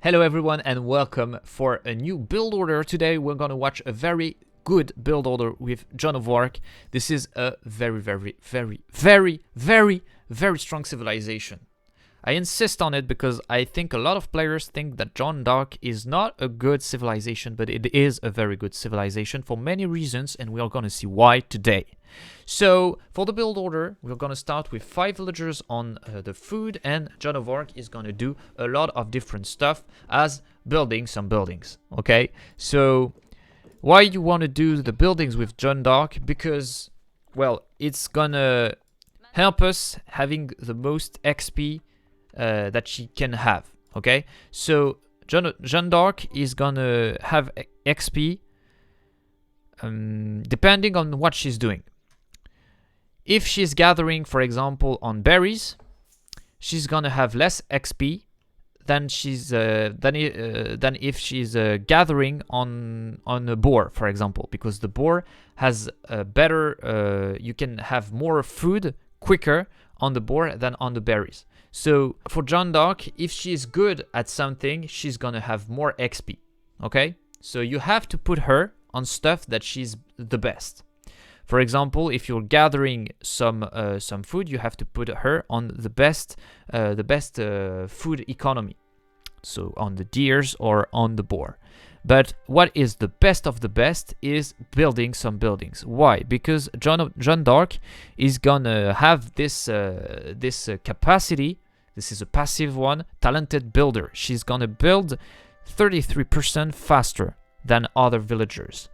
Hello everyone and welcome for a new build order. Today we're gonna watch a very good build order with Joan of Arc. This is a very strong civilization. I insist on it because I think a lot of players think that Jeanne d'Arc is not a good civilization, but it is a very good civilization for many reasons, and we are gonna see why today. So for the build order, we're gonna start with 5 villagers on the food, and Joan of Arc is gonna do a lot of different stuff as building some buildings. Okay, so why you want to do the buildings with Joan d'Arc? Because, well, it's gonna help us having the most XP that she can have. Okay, so Jeanne d'Arc is gonna have XP depending on what she's doing. If she's gathering, for example, on berries, she's gonna have less XP than than if she's gathering on a boar, for example, because the boar has a better you can have more food quicker on the boar than on the berries. So for Joan d'Arc, if she's good at something, she's gonna have more XP. Okay, so you have to put her on stuff that she's the best. For example, if you're gathering some food, you have to put her on the best food economy, so on the deers or on the boar. But what is the best of the best is building some buildings. Why? Because Joan d'Arc is gonna have this capacity. This is a passive one, talented builder. She's gonna build 33% faster than other villagers.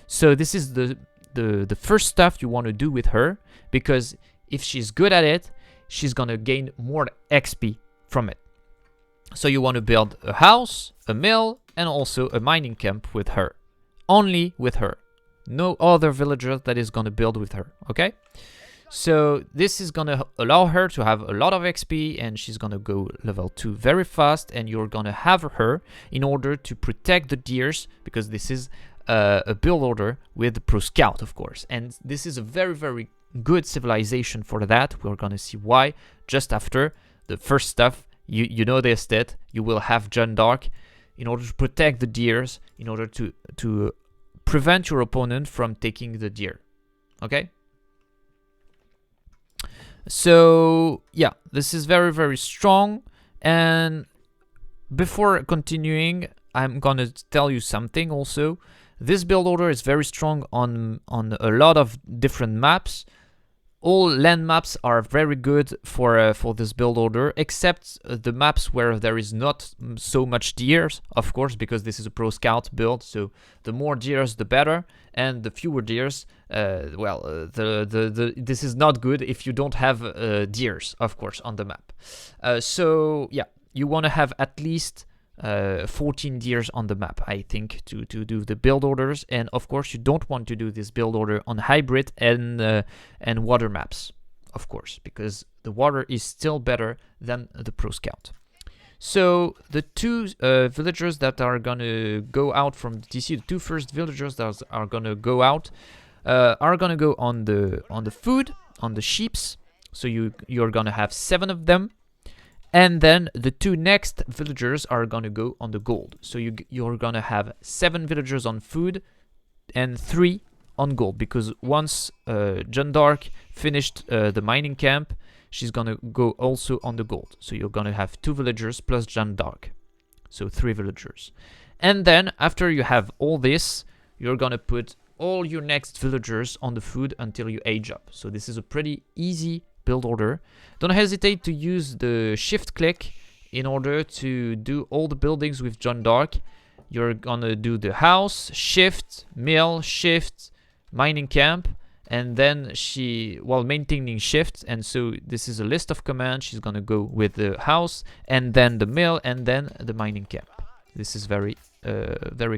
So this is the first stuff you want to do with her, because if she's good at it, she's gonna gain more XP from it. So you want to build a house, a mill, and also a mining camp with her. Only with her. No other villager that is gonna build with her, okay? So this is gonna allow her to have a lot of XP, and she's gonna go level 2 very fast, and you're gonna have her in order to protect the deers, because this is a build order with the Pro Scout, of course. And this is a very good civilization for that. We're gonna see why just after the first stuff. You noticed it. You will have Joan d'Arc in order to protect the deers, in order to prevent your opponent from taking the deer. Okay? So yeah, this is very strong. And before continuing, I'm gonna tell you something also. This build order is very strong on a lot of different maps. All land maps are very good for this build order, except the maps where there is not so much deers, of course, because this is a Pro Scout build. So the more deers, the better, and the fewer deers, this is not good if you don't have deers, of course, on the map. So yeah, you want to have at least 14 deers on the map, I think, to do the build orders. And of course you don't want to do this build order on hybrid and water maps, of course, because the water is still better than the Pro Scout. So the two villagers that are gonna go out from the TC, the two first villagers that are gonna go out are gonna go on the food, on the sheeps. So you're gonna have 7 of them. And then the 2 next villagers are gonna go on the gold. So you're gonna have 7 villagers on food and 3 on gold, because once Joan d'Arc finished the mining camp, she's gonna go also on the gold. So you're gonna have 2 villagers plus Joan d'Arc, so 3 villagers. And then after you have all this, you're gonna put all your next villagers on the food until you age up. So this is a pretty easy build order. Don't hesitate to use the shift click in order to do all the buildings with Joan d'Arc. You're gonna do the house, shift, mill, shift, mining camp, and then while maintaining shift. And so this is a list of commands. She's gonna go with the house, and then the mill, and then the mining camp. This is very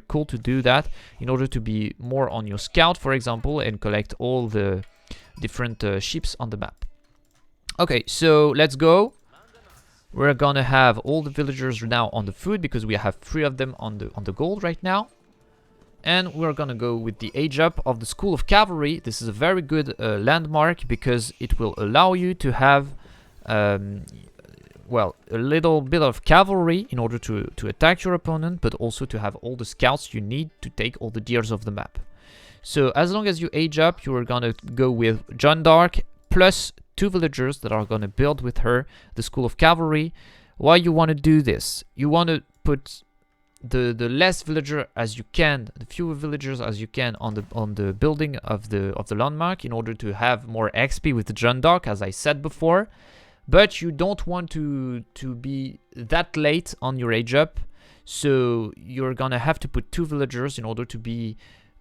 cool to do that in order to be more on your scout, for example, and collect all the different ships on the map. Okay, so let's go. We're gonna have all the villagers now on the food, because we have 3 of them on the gold right now. And we're gonna go with the age up of the School of Cavalry. This is a very good landmark, because it will allow you to have well, a little bit of cavalry in order to attack your opponent, but also to have all the scouts you need to take all the deers of the map. So as long as you age up, you're gonna go with Jeanne d'Arc plus 2 villagers that are gonna build with her the School of Cavalry. Why you want to do this? You want to put the less villager as you can, the fewer villagers as you can on the building of the landmark in order to have more XP with the Jeanne d'Arc, as I said before. But you don't want to be that late on your age up, so you're gonna have to put 2 villagers in order to be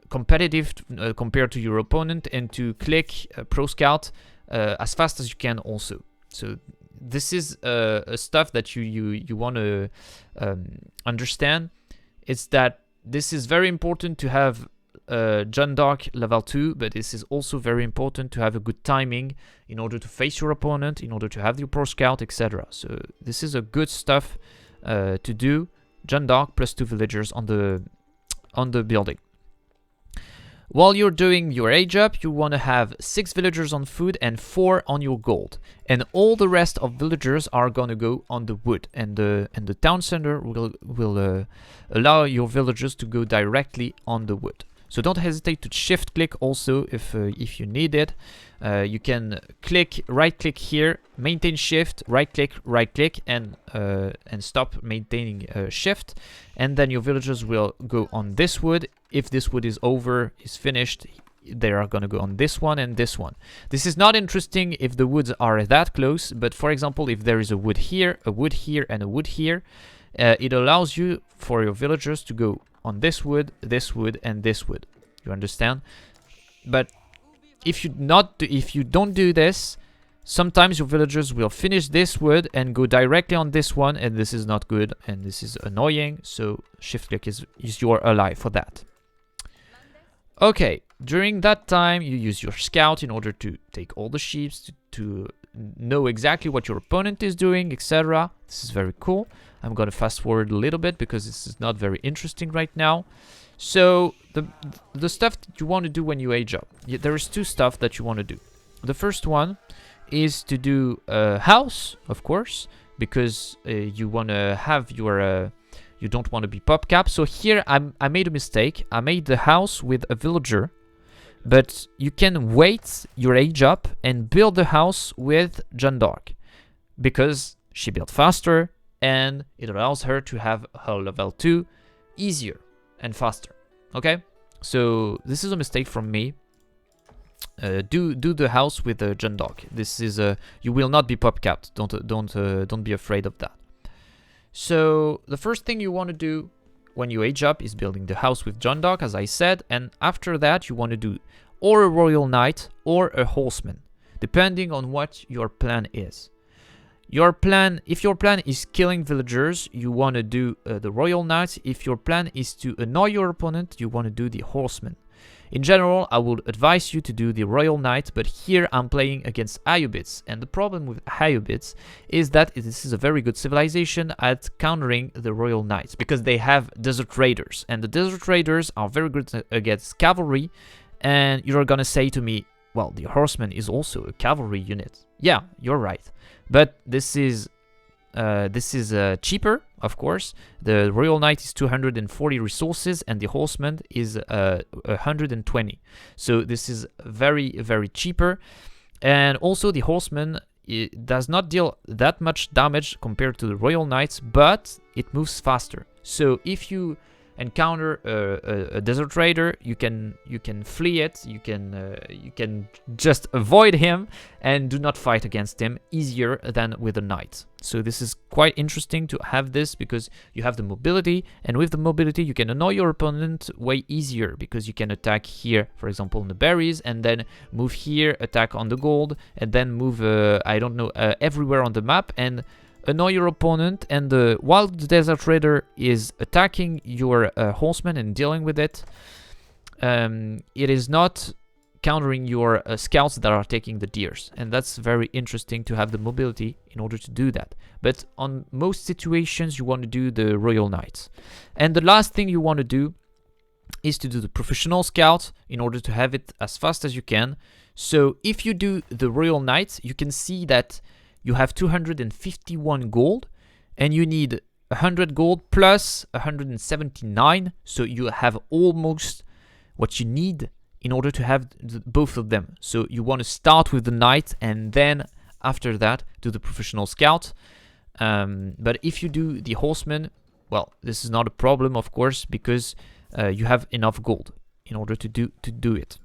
competitive compared to your opponent and to click Pro Scout as fast as you can also. So this is stuff that you want to understand. It's that this is very important to have Jeanne d'Arc level 2, but this is also very important to have a good timing in order to face your opponent, in order to have your Pro Scout, etc. So this is a good stuff to do. Jeanne d'Arc plus 2 villagers on the building. While you're doing your age up, you want to have 6 villagers on food and 4 on your gold. And all the rest of villagers are going to go on the wood. And the town center will allow your villagers to go directly on the wood. So don't hesitate to shift click also if you need it. You can right click here, maintain shift, right click, and stop maintaining shift. And then your villagers will go on this wood. If this wood is finished, they are going to go on this one and this one. This is not interesting if the woods are that close, but for example, if there is a wood here, and a wood here, it allows you for your villagers to go on this wood, and this wood. You understand? But if you don't do this, sometimes your villagers will finish this wood and go directly on this one, and this is not good and this is annoying. So shift click is your ally for that. Okay, during that time you use your scout in order to take all the sheep, to know exactly what your opponent is doing, etc. This is very cool. I'm gonna fast forward a little bit because this is not very interesting right now. So the stuff that you want to do when you age up, there is 2 stuff that you want to do. The first one is to do a house, of course, because you want to have your you don't want to be pop cap. So here I made a mistake. I made the house with a villager, but you can wait your age up and build the house with Jeanne d'Arc because she built faster and it allows her to have her level 2 easier and faster. Okay, so this is a mistake from me. Do the house with the Jeanne d'Arc. This is you will not be pop capped. Don't be afraid of that. So the first thing you want to do when you age up is building the house with Jeanne d'Arc, as I said, and after that you want to do or a royal knight or a horseman, depending on what your plan is. If your plan is killing villagers, you want to do the royal knight. If your plan is to annoy your opponent, you want to do the horseman. In general, I would advise you to do the royal knight, but here I'm playing against Ayubids, and the problem with Ayubids is that this is a very good civilization at countering the royal knights because they have desert raiders, and the desert raiders are very good against cavalry. And you're gonna say to me, well, the horseman is also a cavalry unit. Yeah, you're right, but this is cheaper, of course. The royal knight is 240 resources and the horseman is 120. So this is very, very cheaper. And also the horseman, it does not deal that much damage compared to the royal knights, but it moves faster. So if you encounter a desert raider, you can flee it, you can just avoid him and do not fight against him easier than with a knight. So this is quite interesting to have this because you have the mobility, and with the mobility you can annoy your opponent way easier because you can attack here, for example, on the berries, and then move here, attack on the gold, and then move everywhere on the map and annoy your opponent. And while the desert raider is attacking your horseman and dealing with it, it is not countering your scouts that are taking the deers, and that's very interesting to have the mobility in order to do that. But on most situations you want to do the royal knights. And the last thing you want to do is to do the professional scout in order to have it as fast as you can. So if you do the royal knights, you can see that you have 251 gold, and you need 100 gold plus 179, so you have almost what you need in order to have both of them. So you want to start with the knight, and then after that do the professional scout. But if you do the horseman, well, this is not a problem, of course, because you have enough gold in order to do it.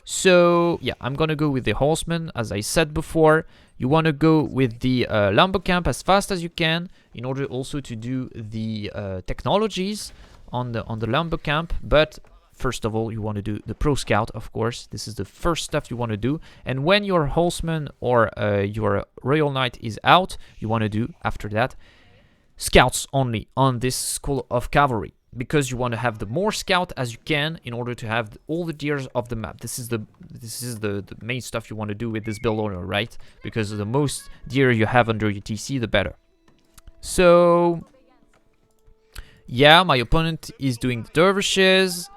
So yeah, I'm gonna go with the horseman. As I said before, you want to go with the lumber camp as fast as you can in order also to do the technologies on the lumber camp. But first of all, you want to do the pro scout, of course. This is the first stuff you want to do. And when your horseman or your royal knight is out, you want to do after that scouts only on this school of cavalry, because you want to have the more scout as you can in order to have all the deers of the map. This is the main stuff you want to do with this build order, right? Because the most deer you have under your TC, the better. So yeah, my opponent is doing the dervishes.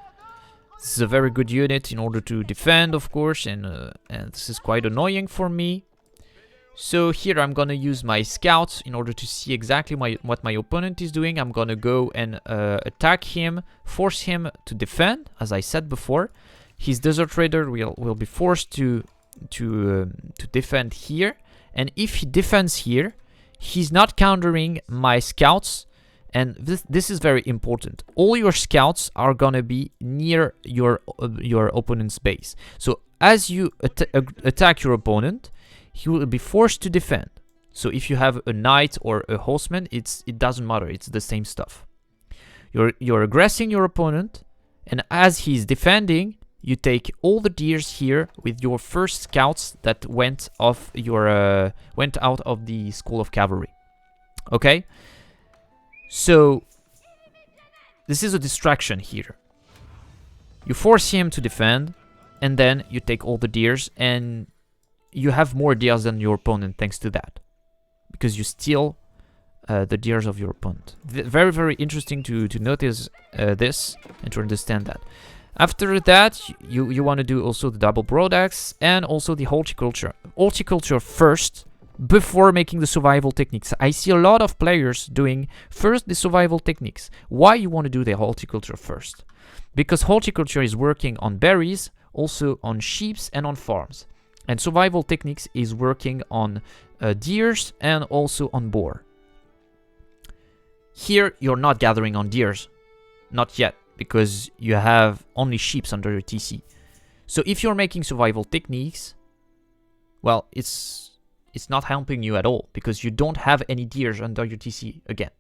This is a very good unit in order to defend, of course, and this is quite annoying for me. So here I'm gonna use my scouts in order to see exactly what my opponent is doing. I'm gonna go and attack him, force him to defend, as I said before. His desert raider will be forced to defend here, and if he defends here, he's not countering my scouts. And this is very important. All your scouts are gonna be near your opponent's base. So as you attack your opponent, he will be forced to defend. So if you have a knight or a horseman, it doesn't matter. It's the same stuff. You're aggressing your opponent, and as he's defending, you take all the deers here with your first scouts that went out of the school of cavalry. Okay. So this is a distraction here. You force him to defend, and then you take all the deers, and you have more deers than your opponent thanks to that, because you steal the deers of your opponent. Very, very interesting to notice this and to understand that. After that, you want to do also the double broadaxe and also the horticulture. Horticulture first, before making the survival techniques. I see a lot of players doing first the survival techniques. Why you want to do the horticulture first? Because horticulture is working on berries, also on sheep and on farms. And survival techniques is working on deers and also on boar. Here, you're not gathering on deers. Not yet, because you have only sheep under your TC. So if you're making survival techniques, well, it's not helping you at all, because you don't have any deers under your TC again.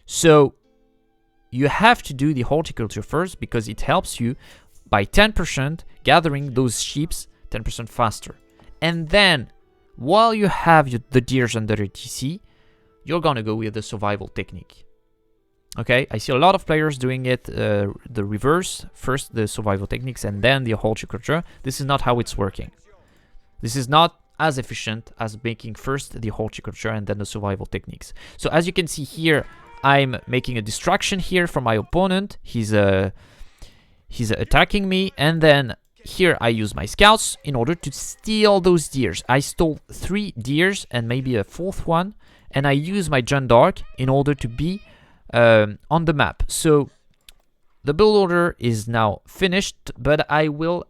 So you have to do the horticulture first, because it helps you by 10% gathering those sheep 10% faster. And then, while you have the deers under your TC, you're gonna go with the survival technique. Okay, I see a lot of players doing it the reverse. First the survival techniques and then the horticulture. This is not how it's working. This is not as efficient as making first the horticulture and then the survival techniques. So as you can see here, I'm making a distraction here from my opponent. He's attacking me, and then here I use my scouts in order to steal those deers. I stole 3 deers and maybe a 4th one, and I use my Jeanne d'Arc in order to be on the map. So the build order is now finished, but I will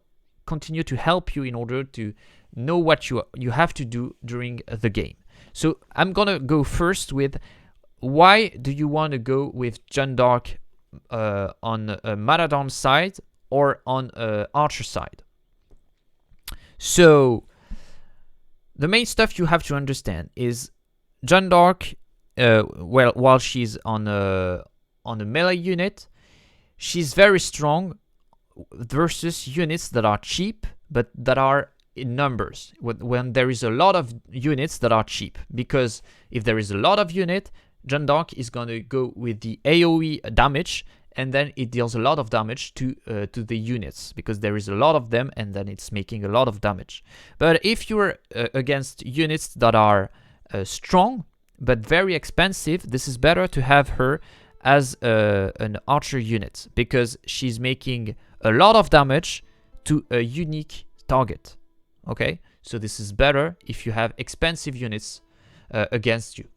continue to help you in order to know what you have to do during the game. So I'm gonna go first with why do you want to go with Jeanne d'Arc on a Marathon side or on Archer side. So the main stuff you have to understand is Jeanne d'Arc, while she's on a melee unit, she's very strong versus units that are cheap but that are in numbers. When there is a lot of units that are cheap, because if there is a lot of unit, Jeanne d'Arc is going to go with the AOE damage, and then it deals a lot of damage to the units, because there is a lot of them, and then it's making a lot of damage. But if you're against units that are strong but very expensive, this is better to have her as an archer unit, because she's making a lot of damage to a unique target. Okay, So this is better if you have expensive units against you.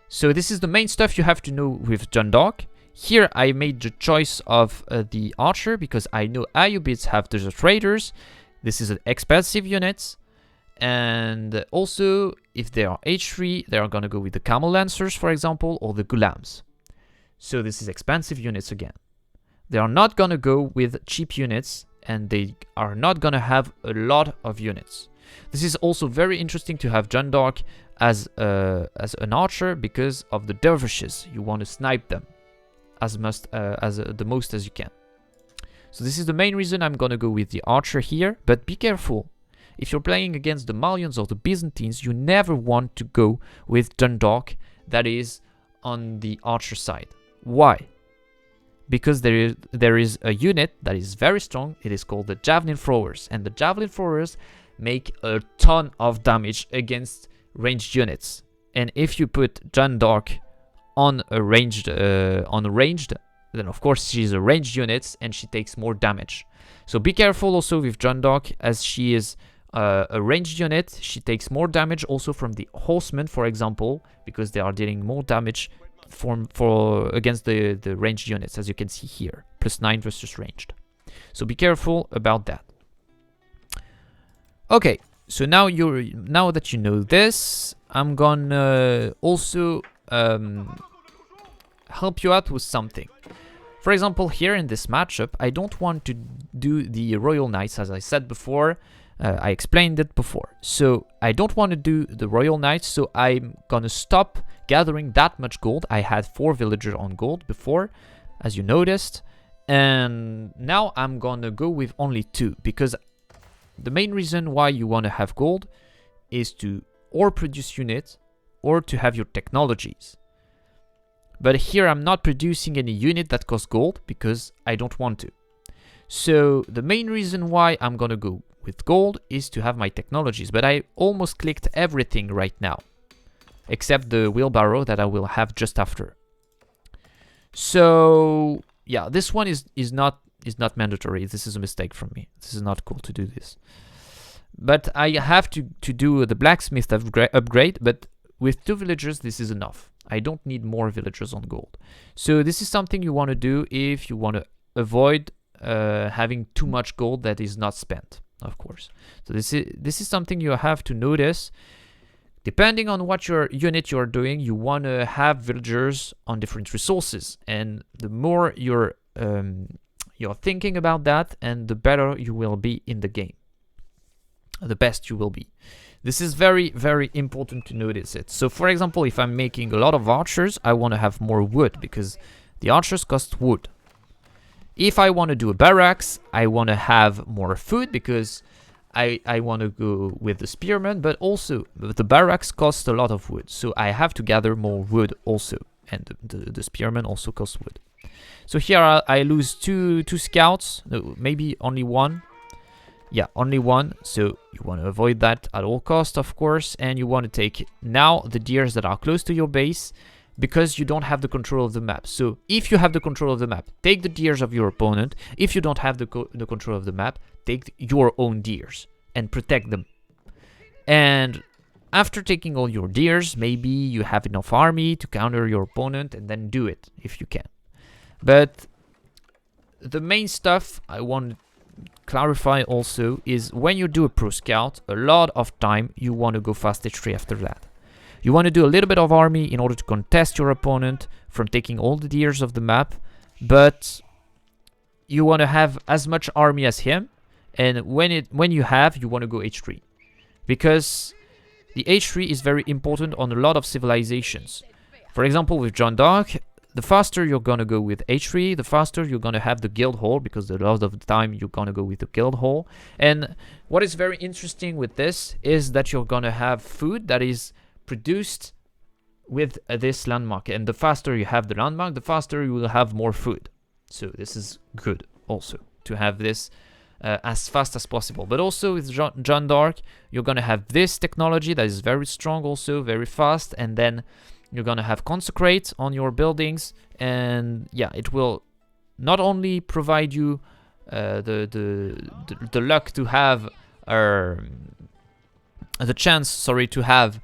So this is the main stuff you have to know with Jeanne d'Arc. Here I made the choice of the archer because I know AOE have desert raiders. This is an expensive unit. And also, if they are H3, they are going to go with the camel lancers, for example, or the gulams. So this is expensive units again. They are not going to go with cheap units, and they are not going to have a lot of units. This is also very interesting to have Jeanne d'Arc as an archer because of the dervishes. You want to snipe them the most as you can. So this is the main reason I'm going to go with the archer here, but be careful. If you're playing against the Malians or the Byzantines, you never want to go with Jeanne d'Arc that is on the archer side. Why? Because there is a unit that is very strong. It is called the javelin throwers, and the javelin throwers make a ton of damage against ranged units. And if you put Jeanne d'Arc on a ranged, then of course she's a ranged unit and she takes more damage. So be careful also with Jeanne d'Arc, as she is a ranged unit. She takes more damage also from the horsemen, for example, because they are dealing more damage against the ranged units, as you can see here, +9 versus ranged. So be careful about that. Okay, so now that you know this, I'm gonna also help you out with something. For example, here in this matchup, I don't want to do the Royal Knights, as I said before. I explained it before. So I don't want to do the Royal Knights, so I'm gonna stop gathering that much gold. I had 4 villagers on gold before, as you noticed. And now I'm gonna go with only 2, because the main reason why you want to have gold is to or produce units or to have your technologies. But here I'm not producing any unit that costs gold because I don't want to. So the main reason why I'm gonna go with gold is to have my technologies. But I almost clicked everything right now, except the wheelbarrow that I will have just after. So yeah, this one is not mandatory. This is a mistake from me. This is not cool to do this. But I have to do the blacksmith upgrade, but with 2 villagers this is enough. I don't need more villagers on gold. So this is something you want to do if you want to avoid having too much gold that is not spent, of course. So this is something you have to notice. Depending on what your unit you're doing, you want to have villagers on different resources, and the more you're thinking about that, and the better you will be in the game. The best you will be. This is very, very important to notice it. So for example, if I'm making a lot of archers, I want to have more wood because the archers cost wood. If I want to do a barracks, I want to have more food because I want to go with the spearmen, but also the barracks cost a lot of wood. So I have to gather more wood also, and the spearmen also cost wood. So here I lose two scouts, no, maybe only one. Yeah, only one. So you want to avoid that at all costs, of course. And you want to take now the deers that are close to your base because you don't have the control of the map. So if you have the control of the map, take the deers of your opponent. If you don't have the control of the map, take your own deers and protect them. And after taking all your deers, maybe you have enough army to counter your opponent, and then do it if you can. But the main stuff I want to clarify also is when you do a pro scout, a lot of time you want to go fast H3 after that. You want to do a little bit of army in order to contest your opponent from taking all the deers of the map, but you want to have as much army as him, and when you have, you want to go H3, because the H3 is very important on a lot of civilizations. For example, with Jeanne d'Arc, the faster you're gonna go with H3, the faster you're gonna have the guild hall, because a lot of the time you're gonna go with the guild hall. And what is very interesting with this is that you're gonna have food that is produced with this landmark, and the faster you have the landmark, the faster you will have more food. So this is good also to have this as fast as possible. But also with Jeanne d'Arc, you're gonna have this technology that is very strong, also very fast, and then you're gonna have consecrate on your buildings, and yeah, it will not only provide you the luck to have the chance, sorry, to have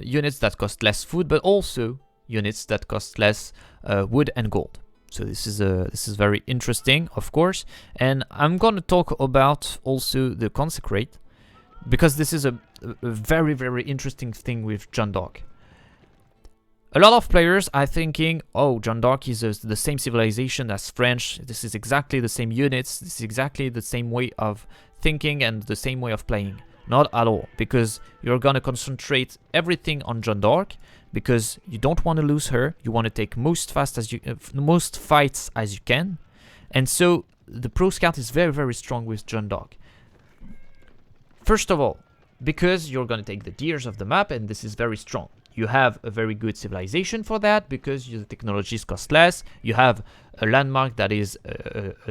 units that cost less food, but also units that cost less wood and gold. So this is very interesting, of course. And I'm gonna talk about also the consecrate, because this is a very, very interesting thing with Jeanne d'Arc. A lot of players are thinking, oh, Jeanne d'Arc is the same civilization as French. This is exactly the same units. This is exactly the same way of thinking and the same way of playing. Not at all, because you're gonna concentrate everything on Jeanne d'Arc, because you don't want to lose her. You want to take most fights as you can, and so the Pro Scout is very, very strong with Jeanne d'Arc. First of all, because you're gonna take the deers of the map, and this is very strong. You have a very good civilization for that, because the technologies cost less. You have a landmark that is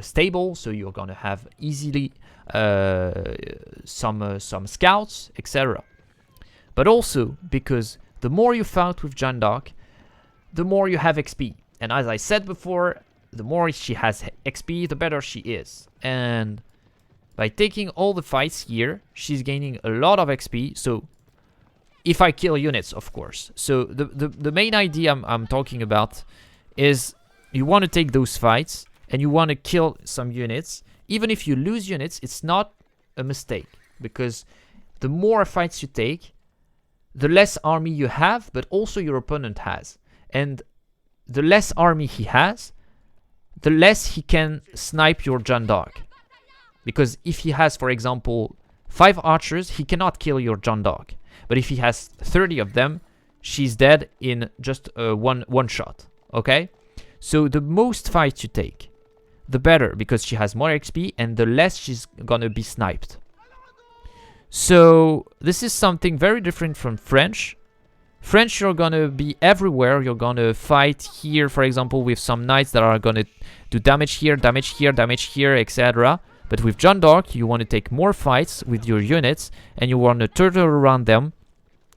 stable, so you're gonna have easily some scouts, etc. But also because the more you fight with Jeanne d'Arc, the more you have XP. And as I said before, the more she has XP, the better she is. And by taking all the fights here, she's gaining a lot of XP. So if I kill units, of course. So the main idea I'm talking about is you want to take those fights and you want to kill some units. Even if you lose units, it's not a mistake, because the more fights you take, the less army you have, but also your opponent has. And the less army he has, the less he can snipe your Jeanne d'Arc. Because if he has, for example, 5 archers, he cannot kill your Jeanne d'Arc. But if he has 30 of them, she's dead in just one shot, okay? So the most fights you take, the better, because she has more XP and the less she's gonna be sniped. So this is something very different from French. French, you're gonna be everywhere. You're gonna fight here, for example, with some knights that are gonna do damage here, damage here, damage here, etc. But with Jeanne d'Arc, you want to take more fights with your units, and you want to turtle around them.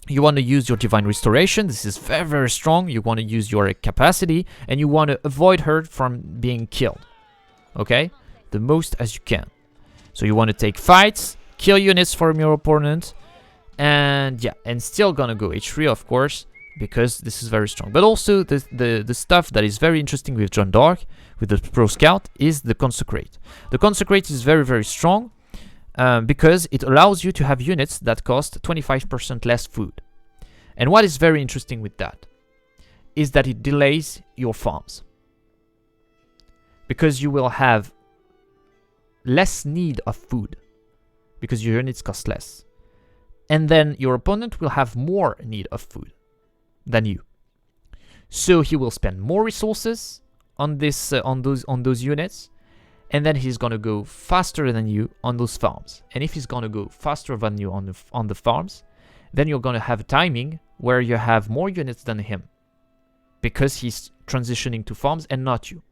You want to use your Divine Restoration. This is very, very strong. You want to use your capacity, and you want to avoid her from being killed. Okay? The most as you can. So you want to take fights, kill units from your opponent, and yeah, and still gonna go H3, of course, because this is very strong. But also the stuff that is very interesting with Jeanne d'Arc, with the Pro Scout, is the Consecrate. The Consecrate is very, very strong because it allows you to have units that cost 25% less food. And what is very interesting with that is that it delays your farms, because you will have less need of food because your units cost less. And then your opponent will have more need of food than you. So he will spend more resources on this on those units, and then he's gonna go faster than you on those farms. And if he's gonna go faster than you on the farms, then you're gonna have a timing where you have more units than him, because he's transitioning to farms and not you.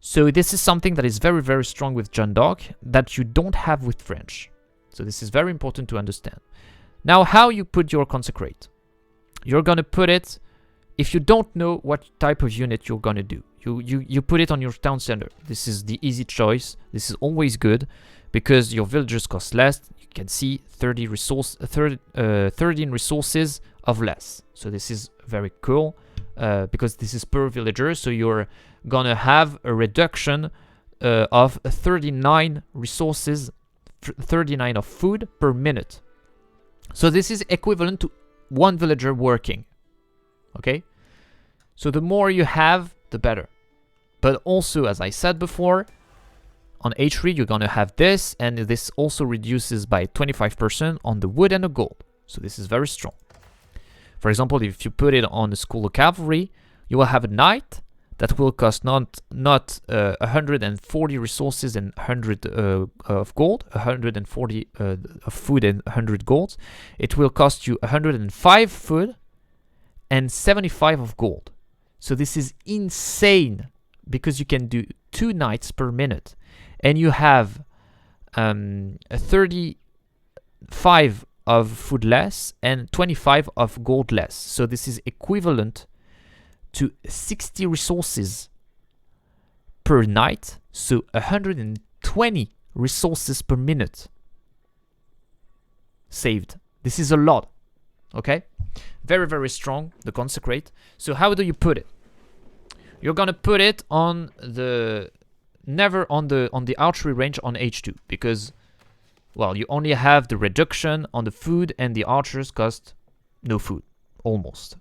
So this is something that is very, very strong with Jeanne d'Arc that you don't have with French. So this is very important to understand. Now, how you put your Consecrate. You're gonna put it, if you don't know what type of unit you're gonna do, you put it on your town center. This is the easy choice. This is always good because your villagers cost less. You can see 13 resources of less. So this is very cool because this is per villager. So you're gonna have a reduction of 39 resources, 39 of food per minute. So this is equivalent to 1 villager working. Okay? So the more you have, the better. But also, as I said before, on H3 you're gonna have this, and this also reduces by 25% on the wood and the gold. So this is very strong. For example, if you put it on the School of Cavalry, you will have a knight that will cost not 140 resources and 100 of gold, 140 of food and 100 gold. It will cost you 105 food and 75 of gold. So this is insane, because you can do 2 knights per minute, and you have a 35 of food less and 25 of gold less. So this is equivalent to 60 resources per knight, so 120 resources per minute saved. This is a lot. Okay? Very, very strong, the consecrate. So how do you put it? You're gonna put it on the never on the archery range on H2, because well, you only have the reduction on the food, and the archers cost no food, almost.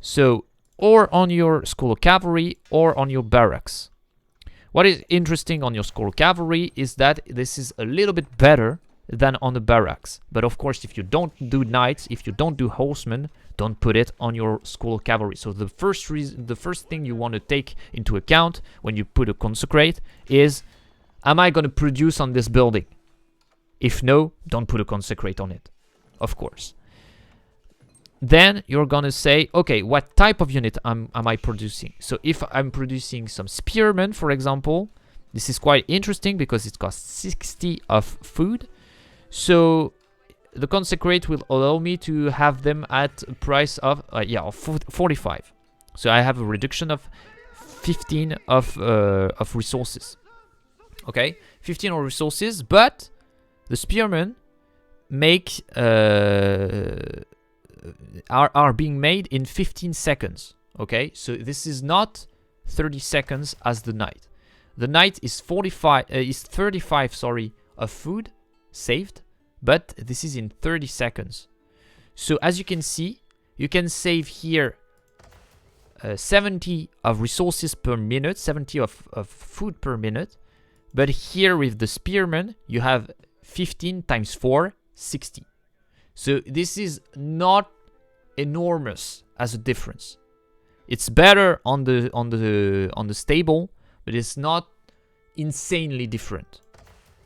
So, or on your school of cavalry, or on your barracks. What is interesting on your school of cavalry is that this is a little bit better than on the barracks. But of course, if you don't do knights, if you don't do horsemen, don't put it on your school of cavalry. So the first thing you want to take into account when you put a consecrate is, am I going to produce on this building? If no, don't put a consecrate on it, of course. Then you're going to say, okay, what type of unit am I producing? So if I'm producing some spearmen, for example, this is quite interesting because it costs 60 of food. So the consecrate will allow me to have them at a price of 45. So I have a reduction of 15 of resources. Okay, 15 of resources, but the spearmen make are being made in 15 seconds. Okay, so this is not 30 seconds as the knight. The knight is 35 of food saved, but this is in 30 seconds. So as you can see, you can save here 70 of resources per minute, 70 of food per minute. But here with the spearmen, you have 15 times 4, 60. So this is not enormous as a difference. It's better on the stable, but it's not insanely different.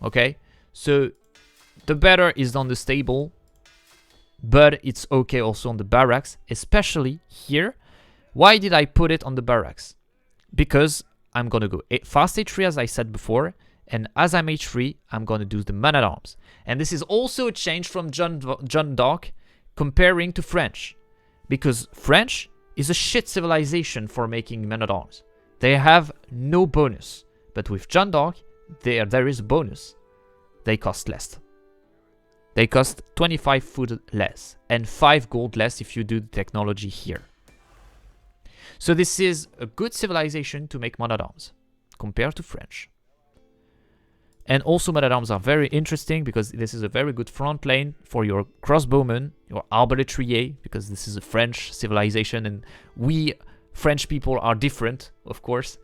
Okay, so the better is on the stable, but it's okay also on the barracks, especially here. Why did I put it on the barracks? Because I'm gonna go fast H3 as I said before, and as I'm H3, I'm gonna do the man-at-arms. And this is also a change from Jeanne d'Arc comparing to French, because French is a shit civilization for making men-at-arms. They have no bonus, but with Jeanne d'Arc, there is a bonus. They cost less. They cost 25 food less and 5 gold less if you do the technology here. So this is a good civilization to make men-at-arms compared to French. And also men-at-arms are very interesting because this is a very good front lane for your crossbowmen, your arbalètrier, because this is a French civilization and we French people are different, of course.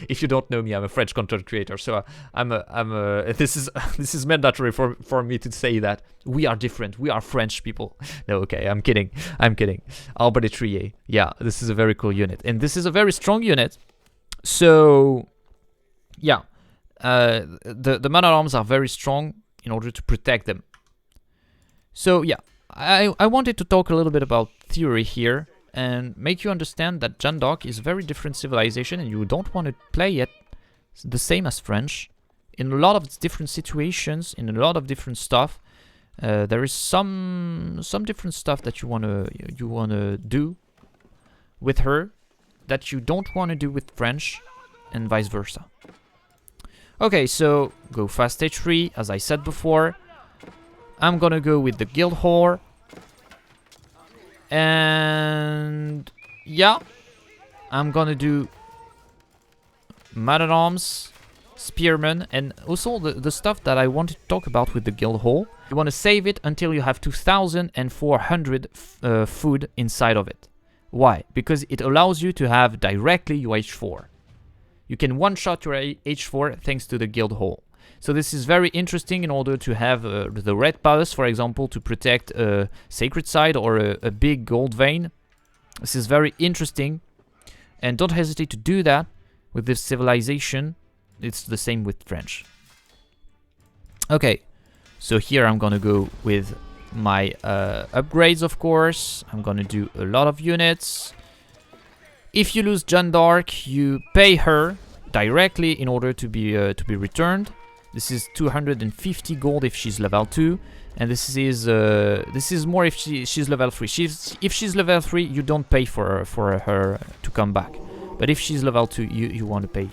If you don't know me, I'm a French content creator, so this is mandatory for me to say that we are different. We are French people. No, okay, I'm kidding. Arbalètrier, yeah, this is a very cool unit, and this is a very strong unit. So, yeah, the man-at-arms are very strong in order to protect them. So yeah, I wanted to talk a little bit about theory here, and make you understand that Jeanne d'Arc is a very different civilization and you don't want to play it the same as French. In a lot of different situations, in a lot of different stuff, there is some different stuff that you wanna do with her that you don't want to do with French, and vice versa. Okay, so go fast H3 as I said before. I'm gonna go with the guild whore. And yeah, I'm gonna do man-at-arms, spearmen, and also the stuff that I wanted to talk about with the guild hall. You want to save it until you have 2,400 food inside of it. Why? Because it allows you to have directly your H4. You can one-shot your H4 thanks to the guild hall. So this is very interesting in order to have the red palace, for example, to protect a sacred site or a big gold vein. This is very interesting, and don't hesitate to do that with this civilization. It's the same with French. Okay, so here I'm gonna go with my upgrades, of course. I'm gonna do a lot of units. If you lose Jeanne d'Arc, you pay her directly in order to be returned. This is 250 gold if she's level 2, and this is more if she's level 3. If she's level 3, you don't pay for her to come back, but if she's level 2, you want to pay.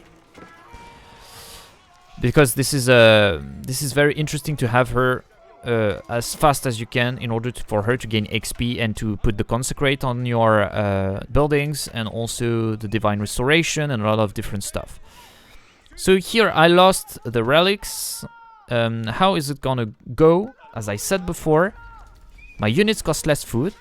because this is very interesting to have her as fast as you can in order for her to gain XP and to put the consecrate on your buildings, and also the divine restoration and a lot of different stuff. So here I lost the relics. How is it gonna go? As I said before, my units cost less food,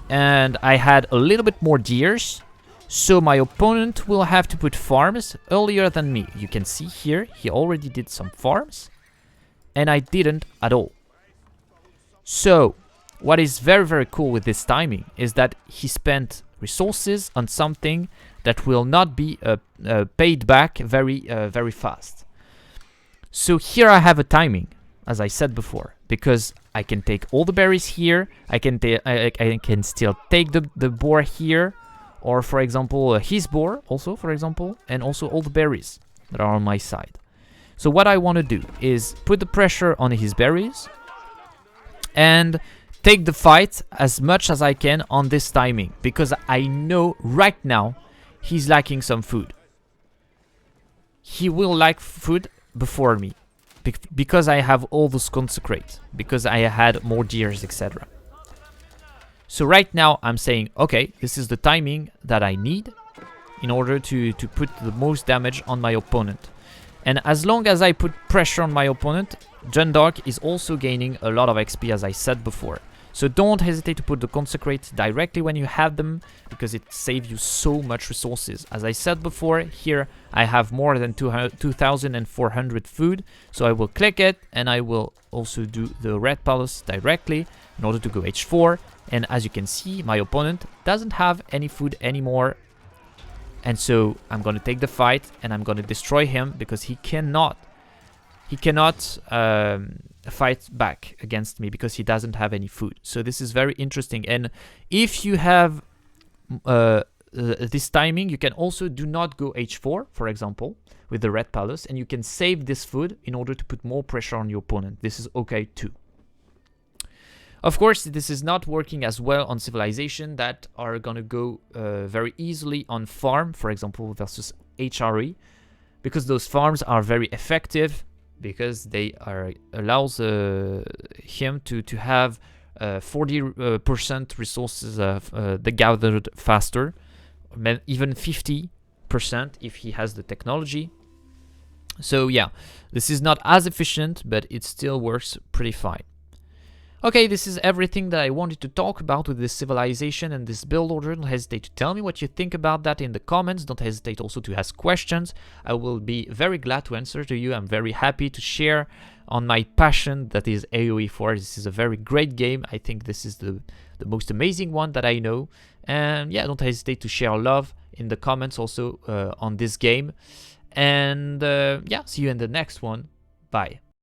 and I had a little bit more deers, so my opponent will have to put farms earlier than me. You can see here, he already did some farms, and I didn't at all. So, what is very, very cool with this timing is that he spent resources on something that will not be paid back very fast. So here I have a timing, as I said before, because I can take all the berries here, I can still take the boar here, or for example his boar also, for example, and also all the berries that are on my side. So what I want to do is put the pressure on his berries and take the fight as much as I can on this timing, because I know right now he's lacking some food. He will lack food before me because I have all those consecrates, because I had more deers, etc. So right now I'm saying, okay, this is the timing that I need in order to put the most damage on my opponent. And as long as I put pressure on my opponent, Jeanne d'Arc is also gaining a lot of XP, as I said before. So don't hesitate to put the consecrates directly when you have them, because it saves you so much resources. As I said before, here I have more than 2,400 food, so I will click it, and I will also do the red palace directly in order to go H4. And as you can see, my opponent doesn't have any food anymore. And so I'm going to take the fight, and I'm going to destroy him, because he cannot fight back against me because he doesn't have any food. So this is very interesting. And if you have this timing, you can also do not go H4, for example, with the red palace, and you can save this food in order to put more pressure on your opponent. This is okay too. Of course, this is not working as well on civilization that are gonna go very easily on farm, for example, versus HRE, because those farms are very effective, because they allows him to have 40% resources the gathered faster, even 50% if he has the technology. So yeah, this is not as efficient, but it still works pretty fine. Okay, this is everything that I wanted to talk about with this civilization and this build order. Don't hesitate to tell me what you think about that in the comments. Don't hesitate also to ask questions. I will be very glad to answer to you. I'm very happy to share on my passion, that is AOE4. This is a very great game. I think this is the most amazing one that I know. And yeah, don't hesitate to share love in the comments also on this game. And yeah, see you in the next one. Bye.